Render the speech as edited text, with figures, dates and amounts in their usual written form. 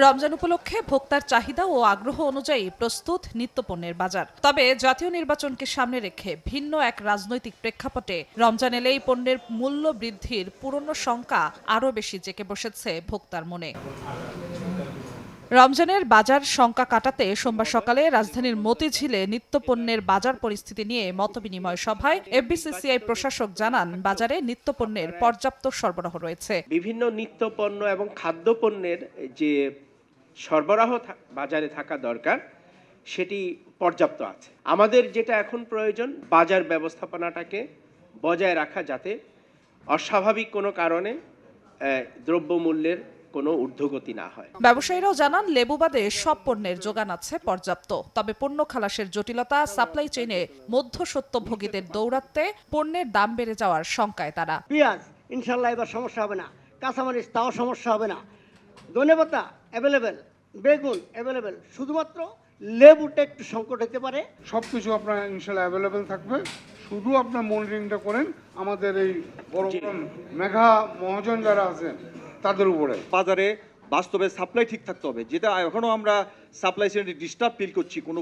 রমজান উপলক্ষে ভোক্তার চাহিদা ও আগ্রহ অনুযায়ী প্রস্তুত নিত্যপণ্যের বাজার। তবে জাতীয় নির্বাচনকে সামনে রেখে ভিন্ন এক রাজনৈতিক প্রেক্ষাপটে রমজান এলেই পণ্যের মূল্য বৃদ্ধির পুরনো শঙ্কা আরও বেশি জেঁকে বসেছে ভোক্তার মনে। রমজানের বাজার শঙ্কা কাটাতে সোমবার সকালে রাজধানীর মতিঝিলে নিত্যপণ্যের বাজার পরিস্থিতি নিয়ে মতবিনিময় সভায় এফবিসিসিআই প্রশাসক জানান, বাজারে নিত্যপণ্যের পর্যাপ্ত সরবরাহ রয়েছে। বিভিন্ন নিত্যপণ্য এবং খাদ্যপণ্যের যে সরবরাহ বাজারে থাকা দরকার সেটি পর্যাপ্ত আছে। আমাদের যেটা এখন প্রয়োজন বাজার ব্যবস্থাপনাটাকে বজায় রাখা, যাতে অস্বাভাবিক কোনো কারণে দ্রব্যমূল্যের কোনো ঊর্ধ্বগতি না হয়। ব্যবসায়ীরাও জানান, লেবু বাদে সব পণ্যের যোগান আছে পর্যাপ্ত। তবে পণ্য খালাসের জটিলতা, সাপ্লাই চেইনে মধ্যস্বত্বভোগীদের দৌরাত্ম্যে পণ্যের দাম বেড়ে যাওয়ার শঙ্কায় তারা। পেঁয়াজ ইনশাল্লাহ এবার সমস্যা হবে না, কাঁচামরিচ তাও সমস্যা হবে না, ধনেপাতা অ্যাভেলেবেল, বেগুন অ্যাভেলেবেল, শুধুমাত্র লেবুটা একটু সংকট হতে পারে। সব কিছু আপনার ইনশাল্লাহ অ্যাভেলেবেল থাকবে, শুধু আপনার মনিটরিংটা করেন আমাদের এই বড় মেঘা মহাজন যারা আছেন তাদের উপরে। বাজারে বাস্তবে সাপ্লাই ঠিক থাকতে হবে, যেটা এখনো আমরা সাপ্লাই চেইনে ডিস্টার্ব ফিল করছি কোনো